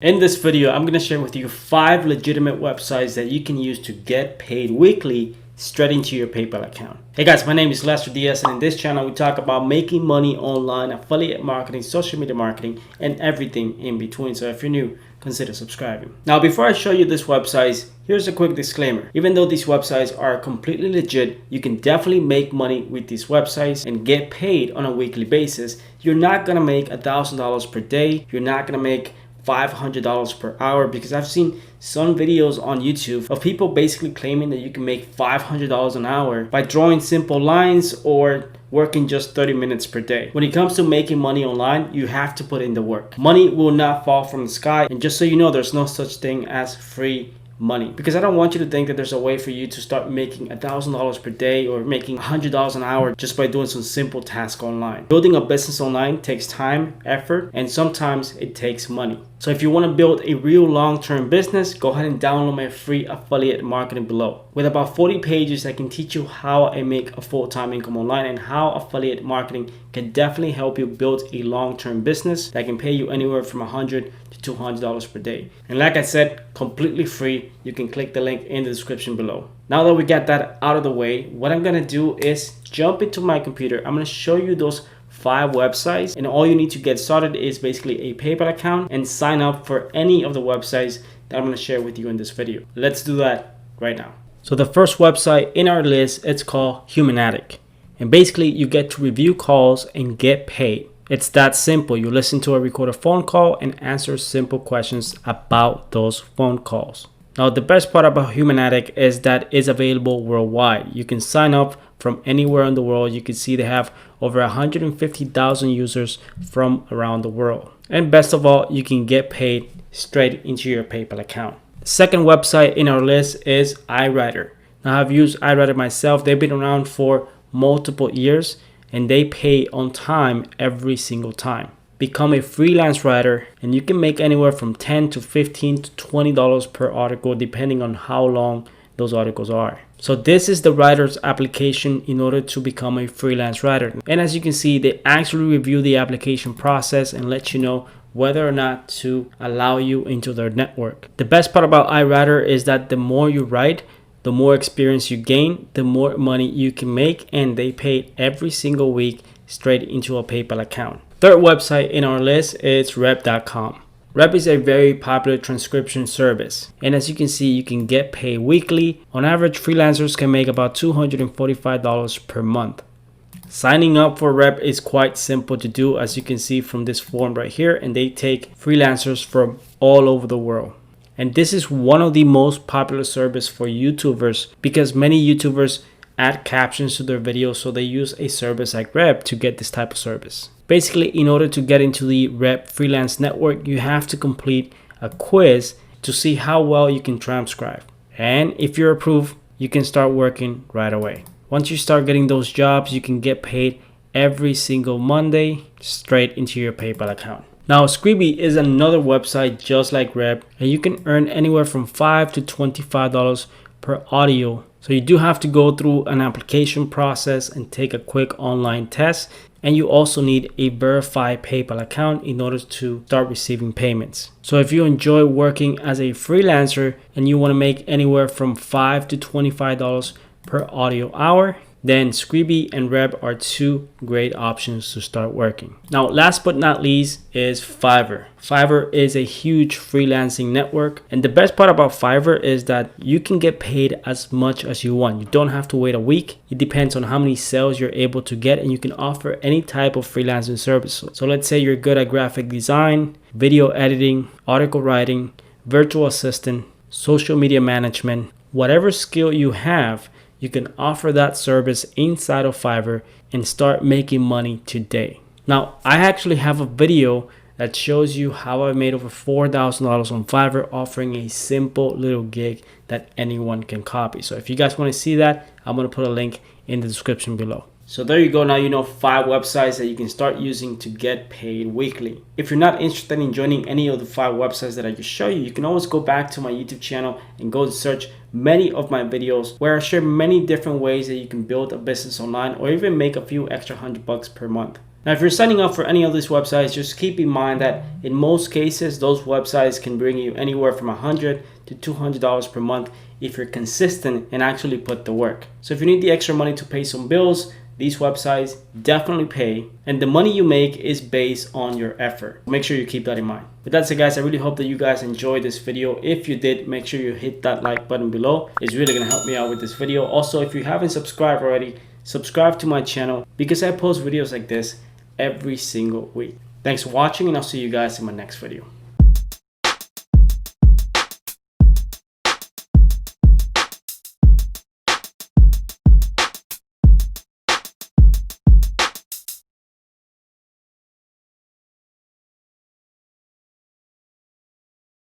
In this video, I'm going to share with you 5 legitimate websites that you can use to get paid weekly straight into your PayPal account. Hey guys, my name is Lester Diaz, and in this channel we talk about making money online, affiliate marketing, social media marketing, and everything in between. So if you're new, consider subscribing. Now, before I show you these websites, here's a quick disclaimer. Even though these websites are completely legit, you can definitely make money with these websites and get paid on a weekly basis. You're not going to make $1,000 per day. You're not going to make $500 per hour, because I've seen some videos on YouTube of people basically claiming that you can make $500 an hour by drawing simple lines or working just 30 minutes per day. When it comes to making money online, you have to put in the work. Money will not fall from the sky, and just so you know, there's no such thing as free money, because I don't want you to think that there's a way for you to start making $1,000 per day or making $100 an hour just by doing some simple task online. Building a business online takes time, effort, and sometimes it takes money. So if you want to build a real long-term business, go ahead and download my free affiliate marketing below. With about 40 pages, I can teach you how I make a full-time income online and how affiliate marketing can definitely help you build a long-term business that can pay you anywhere from $100 to $200 per day. And like I said, completely free. You can click the link in the description below. Now that we got that out of the way, what I'm gonna do is jump into my computer. I'm gonna show you those 5 websites, and all you need to get started is basically a PayPal account and sign up for any of the websites that I'm going to share with you in this video. Let's do that right now. So the first website in our list, it's called Humanatic, and basically you get to review calls and get paid. It's that simple. You listen to a recorded phone call and answer simple questions about those phone calls. Now, the best part about Humanatic is that it's available worldwide. You can sign up from anywhere in the world. You can see they have over 150,000 users from around the world. And best of all, you can get paid straight into your PayPal account. The second website in our list is Iwriter. Now, I've used Iwriter myself. They've been around for multiple years, and they pay on time every single time. Become a freelance writer, and you can make anywhere from $10 to $15 to $20 per article, depending on how long those articles are. So this is the writer's application in order to become a freelance writer. And as you can see, they actually review the application process and let you know whether or not to allow you into their network. The best part about Iwriter is that the more you write, the more experience you gain, the more money you can make, and they pay every single week straight into a PayPal account. Third website in our list is rep.com. Rep is a very popular transcription service, and as you can see, you can get paid weekly. On average, freelancers can make about $245 per month. Signing up for Rep is quite simple to do, as you can see from this form right here, and they take freelancers from all over the world. And this is one of the most popular services for YouTubers, because many YouTubers add captions to their videos, so they use a service like Rep to get this type of service. Basically, in order to get into the Rep freelance network, you have to complete a quiz to see how well you can transcribe. And if you're approved, you can start working right away. Once you start getting those jobs, you can get paid every single Monday straight into your PayPal account. Now, Scribie is another website just like Rep, and you can earn anywhere from $5 to $25 per audio. So you do have to go through an application process and take a quick online test. And you also need a verified PayPal account in order to start receiving payments. So if you enjoy working as a freelancer and you want to make anywhere from $5 to $25 per audio hour, then Scribie and Rep are 2 great options to start working. Now, last but not least is Fiverr. Fiverr is a huge freelancing network, and the best part about Fiverr is that you can get paid as much as you want. You don't have to wait a week. It depends on how many sales you're able to get, and you can offer any type of freelancing service. So let's say you're good at graphic design, video editing, article writing, virtual assistant, social media management, whatever skill you have, you can offer that service inside of Fiverr and start making money today. Now, I actually have a video that shows you how I made over $4,000 on Fiverr offering a simple little gig that anyone can copy. So if you guys want to see that, I'm going to put a link in the description below. So there you go. Now you know 5 websites that you can start using to get paid weekly. If you're not interested in joining any of the 5 websites that I just showed you, you can always go back to my YouTube channel and go and search many of my videos where I share many different ways that you can build a business online or even make a few extra $100 per month. Now, if you're signing up for any of these websites, just keep in mind that in most cases, those websites can bring you anywhere from $100 to $200 per month if you're consistent and actually put the work. So if you need the extra money to pay some bills, these websites definitely pay, and the money you make is based on your effort. Make sure you keep that in mind. With that said, guys, I really hope that you guys enjoyed this video. If you did, make sure you hit that like button below. It's really gonna help me out with this video. Also, if you haven't subscribed already, subscribe to my channel because I post videos like this every single week. Thanks for watching, and I'll see you guys in my next video.